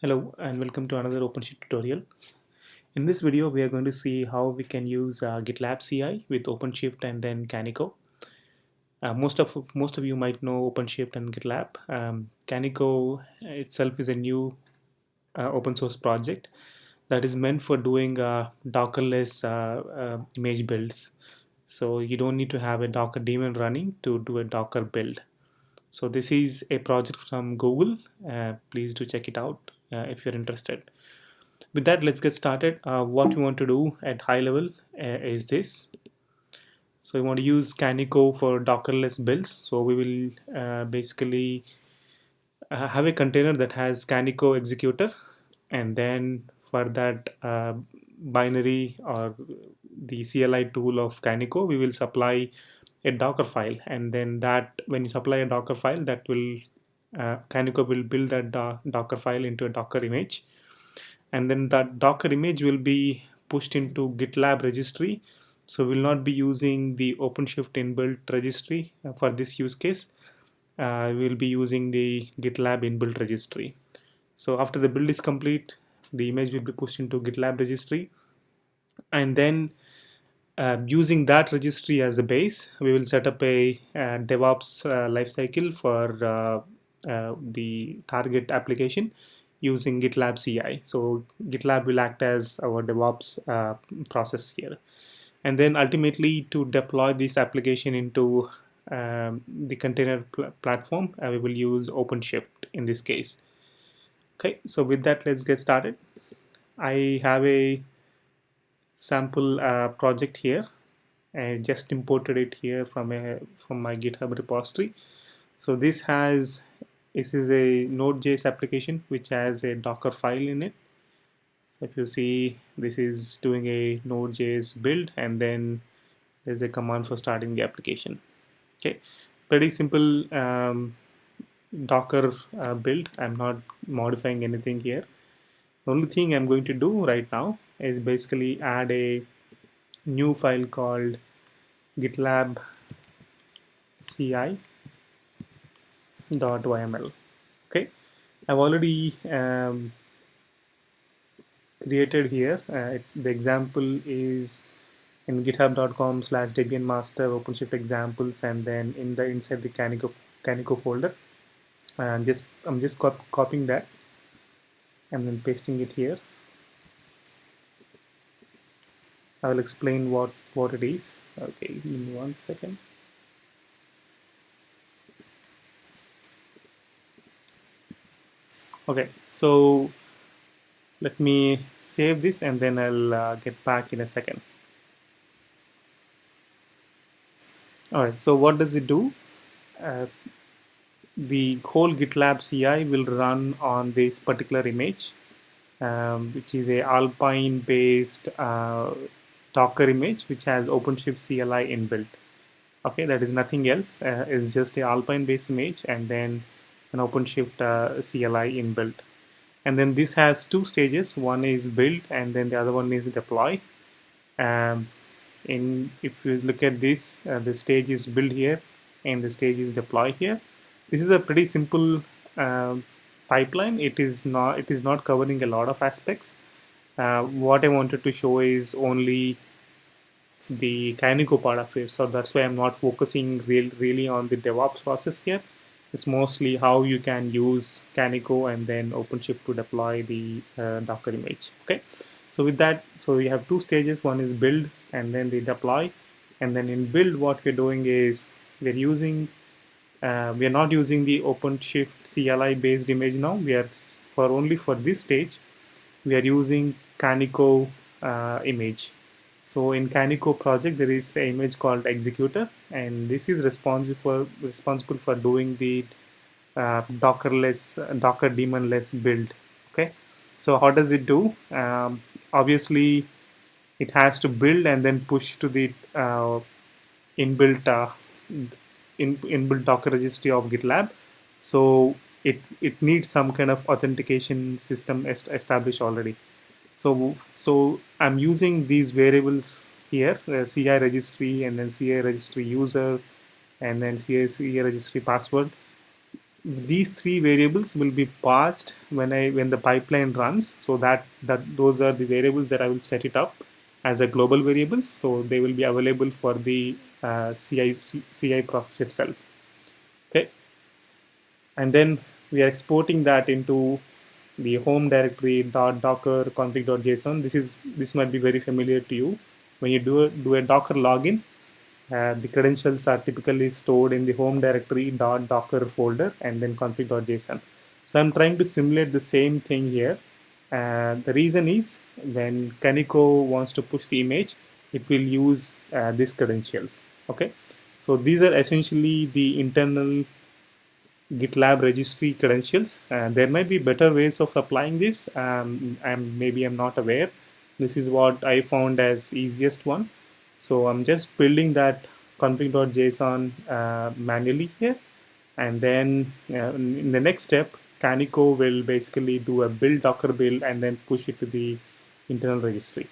Hello and welcome to another Openshift tutorial. In this video, we are going to see how we can use Gitlab CI with Openshift and then Kaniko. Most of you might know Openshift and Gitlab. Kaniko itself is a new open source project that is meant for doing Dockerless image builds. So you don't need to have a Docker daemon running to do a Docker build. So this is a project from Google. Please do check it out if you're interested. With that, let's get started. What we want to do at high level is this. So we want to use Kaniko for Dockerless builds. So we will basically have a container that has Kaniko executor, and then for that binary or the CLI tool of Kaniko, we will supply a Docker file, and then that when you supply a Docker file, that will Kaniko will build that Docker file into a Docker image, and then that Docker image will be pushed into GitLab registry. So we'll not be using the OpenShift inbuilt registry for this use case. We'll be using the GitLab inbuilt registry. So after the build is complete, the image will be pushed into GitLab registry, and then using that registry as a base, we will set up a DevOps lifecycle for the target application using GitLab CI. So GitLab will act as our DevOps process here. And then ultimately to deploy this application into the container platform, we will use OpenShift in this case. Okay, so with that, let's get started. I have a sample project here. I just imported it here from my GitHub repository. So this is a Node.js application which has a Docker file in it. So if you see, this is doing a Node.js build, and then there's a command for starting the application. Okay, pretty simple Docker build. I'm not modifying anything here. The only thing I'm going to do right now is basically add a new file called gitlab ci.yml. Okay, I've already created here. The example is in github.com/debian-master OpenShift examples, and then inside the Kaniko folder. I'm just copying that and then pasting it here. I will explain what it is. Okay, give me 1 second. Okay, so let me save this, and then I'll get back in a second. All right, so what does it do? The whole GitLab CI will run on this particular image, which is a Alpine based Docker image which has OpenShift CLI inbuilt. Okay, that is nothing else. It's just a Alpine based image and then an OpenShift CLI inbuilt. And then this has two stages. One is build, and then the other one is deploy. If you look at this, the stage is build here, and the stage is deploy here. This is a pretty simple pipeline. It is not covering a lot of aspects. What I wanted to show is only the Kaniko part of it. So that's why I'm not focusing really on the DevOps process here. It's mostly how you can use Kaniko and then OpenShift to deploy the Docker image. Okay, so with that, so we have two stages. One is build and then the deploy. And then in build, what we're doing is we're not using the OpenShift CLI based image now. We are only for this stage, we are using Kaniko image. So in Kaniko project, there is an image called executor, and this is responsible for doing the Docker daemonless build. Okay, so how does it do? Obviously, it has to build and then push to the inbuilt inbuilt Docker registry of GitLab. So it needs some kind of authentication system established already. So I'm using these variables here, CI registry and then CI registry user and then CI registry password. these three variables will be passed when the pipeline runs, so that those are the variables that I will set it up as a global variables, so they will be available for the CI process itself. Okay, and then we are exporting that into the home directory .docker config.json. This might be very familiar to you. When you do a Docker login, the credentials are typically stored in the home directory .docker folder and then config.json. So I'm trying to simulate the same thing here. The reason is when Kaniko wants to push the image, it will use these credentials. Okay, so these are essentially the internal GitLab registry credentials. There might be better ways of applying this. I'm not aware. This is what I found as easiest one. So I'm just building that config.json manually here, and then in the next step, Kaniko will basically do a build Docker build and then push it to the internal registry.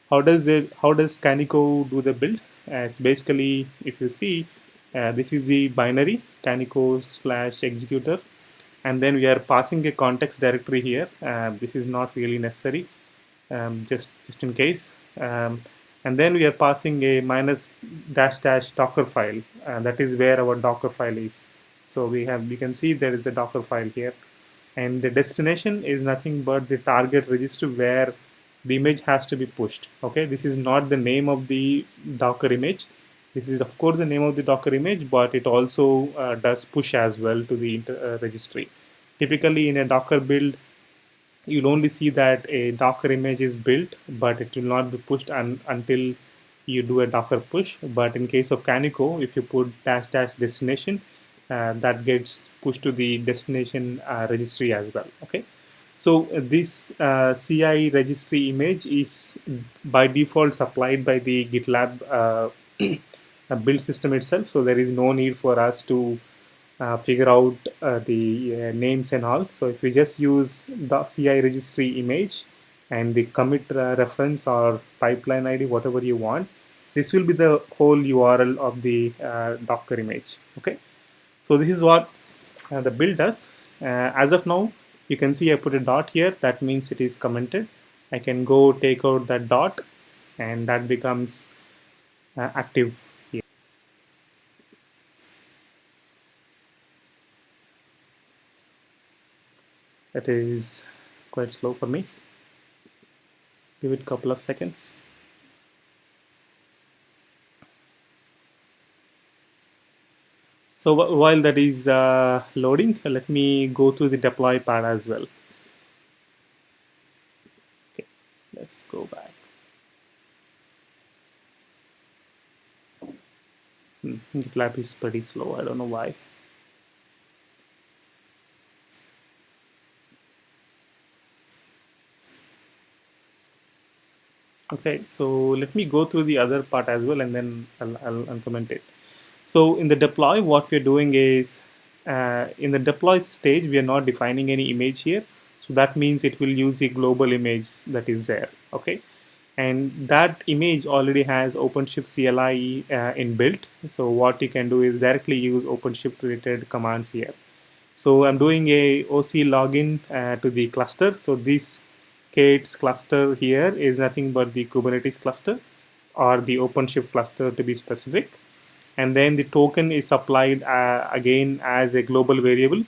How does Kaniko do the build? It's basically, if you see, this is the binary Kaniko slash executor, and then we are passing a context directory here. This is not really necessary, just in case. And then we are passing a minus dash dash Docker file. That is where our Docker file is. So we can see there is a Docker file here, and the destination is nothing but the target register where the image has to be pushed. Okay, this is not the name of the Docker image. This is of course the name of the Docker image, but it also does push as well to the registry. Typically in a Docker build, you'll only see that a Docker image is built, but it will not be pushed until you do a Docker push. But in case of Kaniko, if you put dash dash destination, that gets pushed to the destination registry as well. Okay, so this CI registry image is by default supplied by the GitLab build system itself. So there is no need for us to figure out the names and all. So if we just use the CI registry image and the commit reference or pipeline ID, whatever you want, this will be the whole URL of the Docker image. Okay, so this is what the build does. As of now, you can see I put a dot here. That means it is commented. I can go take out that dot, and that becomes active here. That is quite slow for me. Give it a couple of seconds. So while that is loading, let me go through the deploy part as well. Okay, let's go back. GitLab is pretty slow. I don't know why. Okay, so let me go through the other part as well, and then I'll implement it. So in the deploy, what we're doing is in the deploy stage, we are not defining any image here. So that means it will use the global image that is there. Okay, and that image already has OpenShift CLI inbuilt. So what you can do is directly use OpenShift related commands here. So I'm doing a OC login to the cluster. So this Kate's cluster here is nothing but the Kubernetes cluster or the OpenShift cluster to be specific. And then the token is supplied again as a global variable.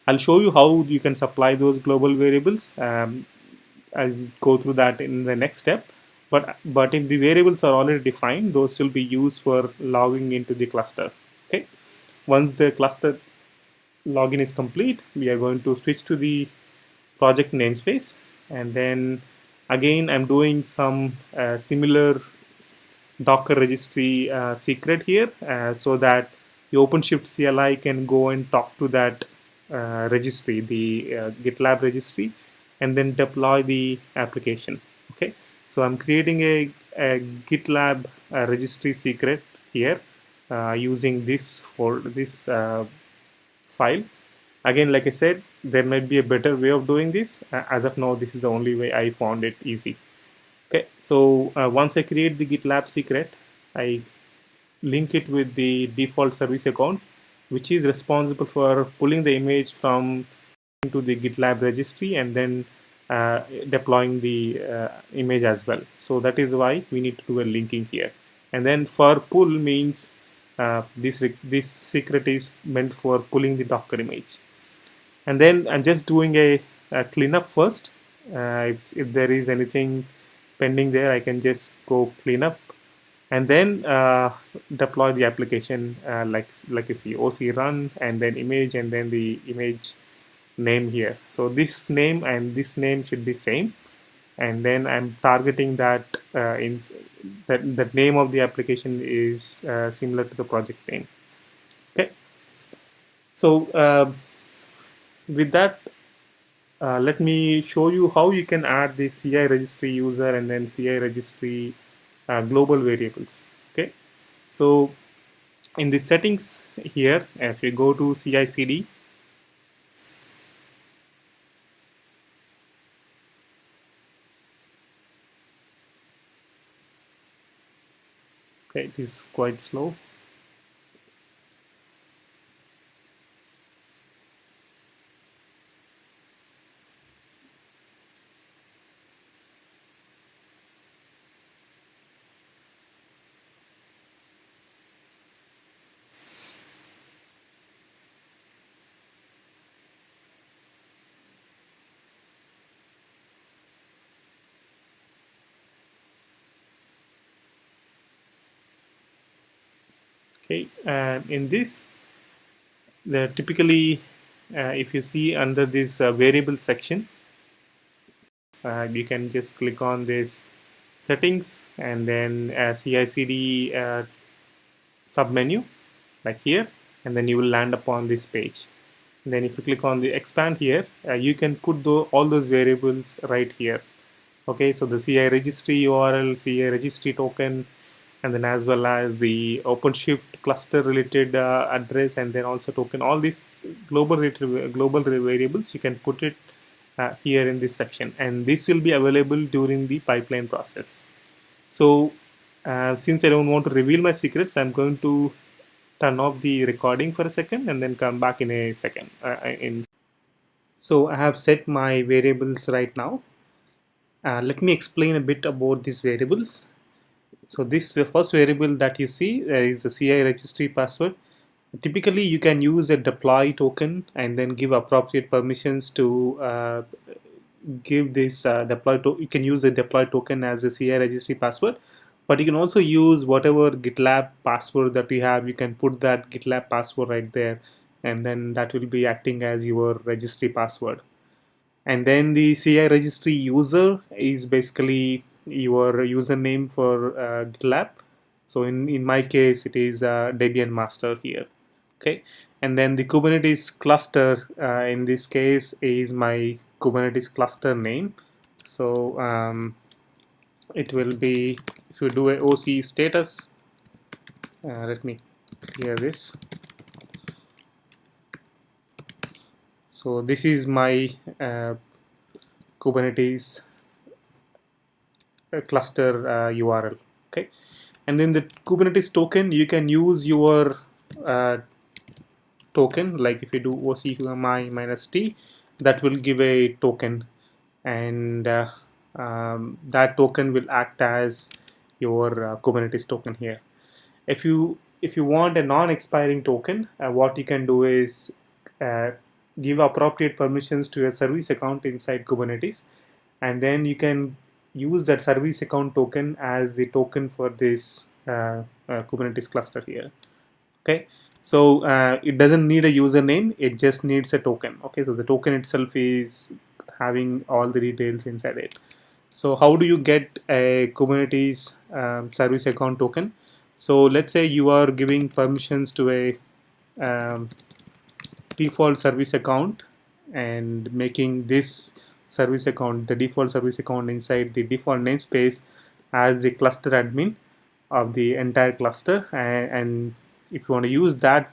I'll show you how you can supply those global variables. I'll go through that in the next step. But if the variables are already defined, those will be used for logging into the cluster. Okay. Once the cluster login is complete, we are going to switch to the project namespace, and then again I'm doing some similar Docker registry secret here so that the OpenShift CLI can go and talk to that registry, the GitLab registry, and then deploy the application. Okay, so I'm creating a GitLab registry secret here using this for this file. Again, like I said, there might be a better way of doing this. As of now, this is the only way I found it easy. Okay, so once I create the GitLab secret, I link it with the default service account, which is responsible for pulling the image from into the GitLab registry and then deploying the image as well. So that is why we need to do a linking here. And then for pull means this secret is meant for pulling the Docker image. And then I'm just doing a cleanup first. If there is anything pending there, I can just go clean up and then deploy the application like you see OC run and then image and then the image name here. So this name and this name should be same, and then I'm targeting that in that the name of the application is similar to the project name. Okay, so with that, let me show you how you can add the CI registry user and then CI registry global variables. Okay, so in the settings here, if you go to CI/CD, okay, it is quite slow. Okay, and in this, typically, if you see under this variable section, you can just click on this settings and then CI/CD submenu like here, and then you will land upon this page. And then if you click on the expand here, you can put all those variables right here. Okay, so the CI registry URL, CI registry token, and then as well as the OpenShift cluster related address, and then also token. All these global variables you can put it here in this section, and this will be available during the pipeline process. So since I don't want to reveal my secrets, I'm going to turn off the recording for a second and then come back in a second. So I have set my variables right now. Let me explain a bit about these variables. So this the first variable that you see is the CI registry password. Typically, you can use a deploy token and then give appropriate permissions to give this you can use the deploy token as a CI registry password, but you can also use whatever GitLab password that you have. You can put that GitLab password right there, and then that will be acting as your registry password. And then the CI registry user is basically your username for GitLab. So in my case, it is Debian master here. Okay, and then the Kubernetes cluster in this case is my Kubernetes cluster name. So it will be, if you do a OC status, let me clear this. So this is my Kubernetes cluster URL. Okay, and then the Kubernetes token, you can use your token, like if you do OCUMI -t, that will give a token, and that token will act as your Kubernetes token here. If you want a non-expiring token, what you can do is give appropriate permissions to a service account inside Kubernetes, and then you can use that service account token as the token for this Kubernetes cluster here. Okay, so it doesn't need a username, it just needs a token. Okay, so the token itself is having all the details inside it. So how do you get a Kubernetes service account token? So let's say you are giving permissions to a um, default service account and making this service account, the default service account inside the default namespace, as the cluster admin of the entire cluster. And if you want to use that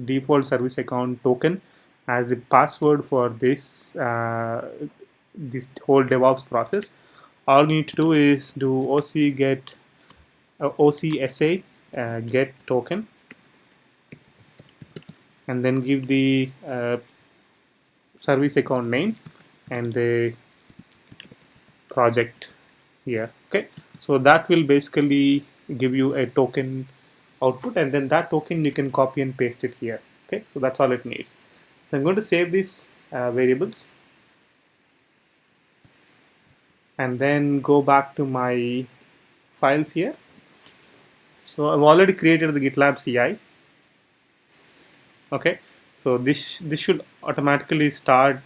default service account token as the password for this whole DevOps process, all you need to do is do OCSA get token, and then give the service account name and the project here. Okay, so that will basically give you a token output, and then that token you can copy and paste it here. Okay, so that's all it needs. So I'm going to save these variables and then go back to my files here. So I've already created the GitLab CI. Okay, so this should automatically start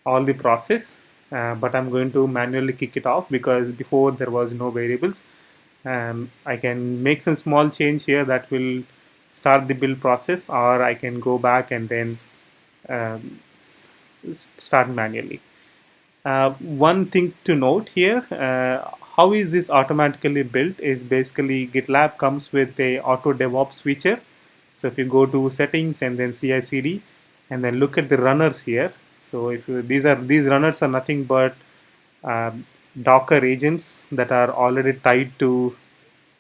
all the process, but I'm going to manually kick it off because before there was no variables. I can make some small change here that will start the build process, or I can go back and then um, start manually. One thing to note here, how is this automatically built is basically GitLab comes with a auto DevOps feature. So if you go to settings and then CI/CD and then look at the runners here. So if you, these runners are nothing but um, Docker agents that are already tied to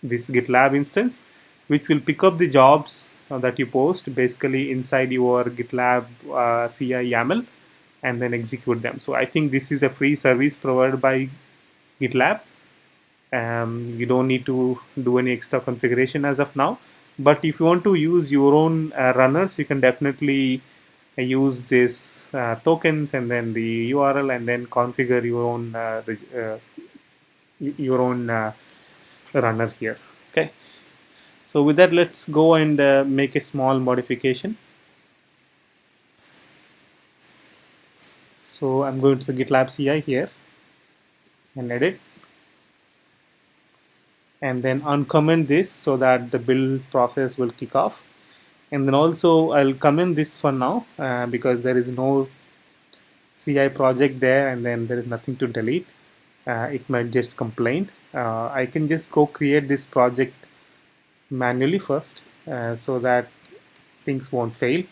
this GitLab instance, which will pick up the jobs that you post basically inside your GitLab CI YAML and then execute them. So I think this is a free service provided by GitLab. You don't need to do any extra configuration as of now. But if you want to use your own runners, you can definitely use this tokens and then the URL and then configure your own runner here. Okay. So with that, let's go and make a small modification. So I'm going to the GitLab CI here and edit, and then uncomment this so that the build process will kick off. And then also I'll comment this for now because there is no CI project there, and then there is nothing to delete. It might just complain. I can just go create this project manually first so that things won't fail.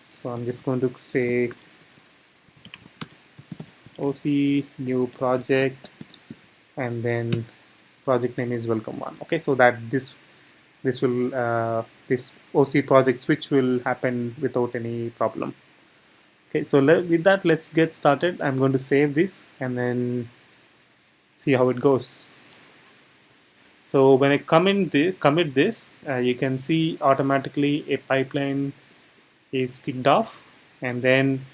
So I'm just going to say OC new project, and then project name is welcome one. Okay, so that this OC project switch will happen without any problem. Okay, so with that, let's get started. I'm going to save this and then see how it goes. So when I commit this, you can see automatically a pipeline is kicked off, and then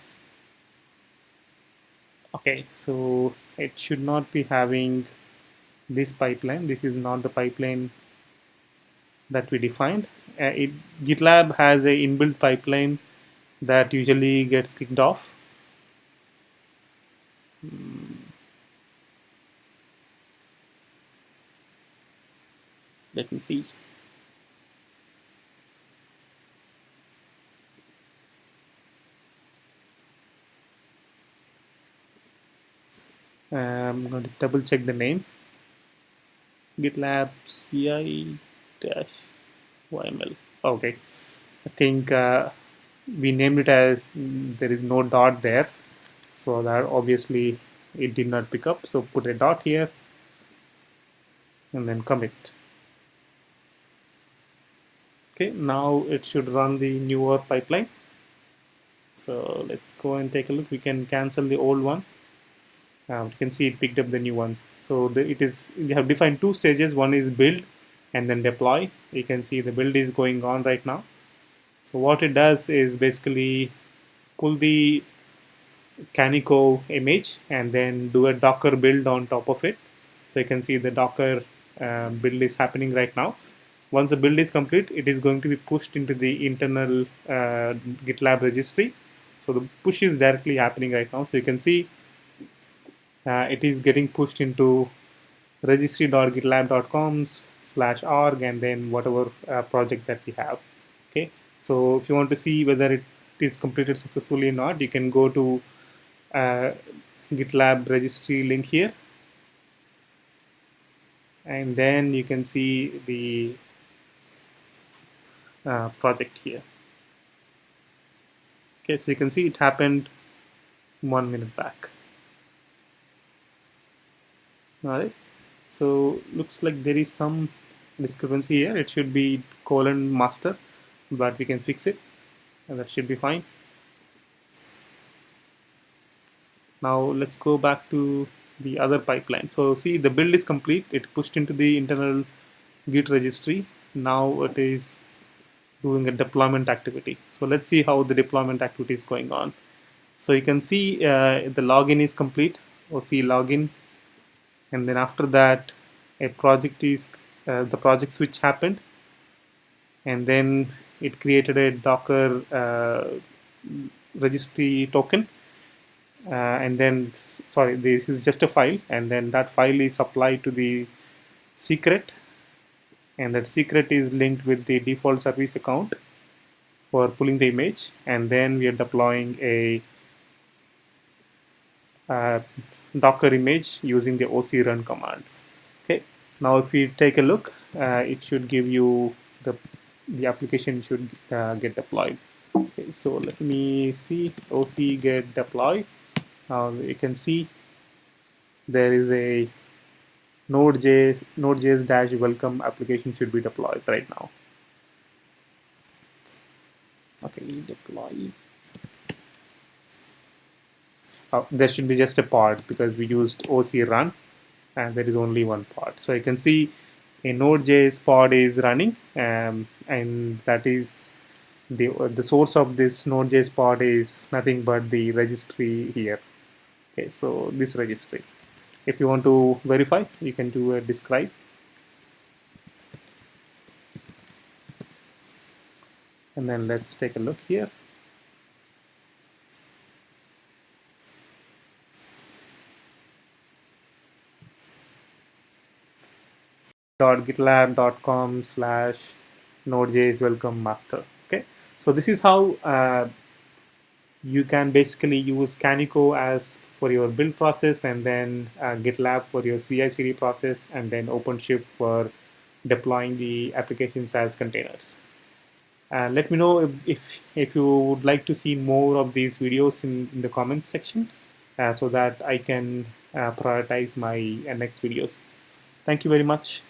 okay, so it should not be having this pipeline. This is not the pipeline that we defined. GitLab has a inbuilt pipeline that usually gets kicked off. Let me see. I'm going to double check the name. GitLab CI dash YML. Okay, I think we named it as there is no dot there, so that obviously it did not pick up. So put a dot here and then commit. Okay, now it should run the newer pipeline. So let's go and take a look. We can cancel the old one. You can see it picked up the new ones. So we have defined two stages. One is build and then deploy. You can see the build is going on right now. So what it does is basically pull the Kaniko image and then do a Docker build on top of it. So you can see the Docker build is happening right now. Once the build is complete, it is going to be pushed into the internal GitLab registry. So the push is directly happening right now. So you can see it is getting pushed into registry.gitlab.com/org and then whatever project that we have. Okay, so if you want to see whether it is completed successfully or not, you can go to uh, GitLab registry link here, and then you can see the project here. Okay, so you can see it happened 1 minute back. All right, so looks like there is some discrepancy here. It should be : master, but we can fix it. and that should be fine. Now let's go back to the other pipeline. So see, the build is complete. It pushed into the internal Git registry. Now it is doing a deployment activity. So let's see how the deployment activity is going on. So you can see the login is complete, OC login, and then after that a project is the project switch happened, and then it created a Docker registry token, and then sorry, this is just a file, and then that file is applied to the secret, and that secret is linked with the default service account for pulling the image, and then we are deploying a uh, Docker image using the OC run command. Okay, now if we take a look, it should give you the application should get deployed. Okay, so let me see OC get deployed. Now you can see there is a Node.js dash welcome application should be deployed right now. Okay, deploy. There should be just a pod because we used OC run, and there is only one pod. So you can see a Node.js pod is running, and that is the source of this Node.js pod is nothing but the registry here. Okay, so this registry. If you want to verify, you can do a describe, and then let's take a look here. .gitlab.com/node.js welcome master. Okay, so this is how you can basically use Kaniko as for your build process, and then GitLab for your CI/CD process, and then OpenShift for deploying the applications as containers. Let me know if you would like to see more of these videos in the comments section, so that I can prioritize my next videos. Thank you very much.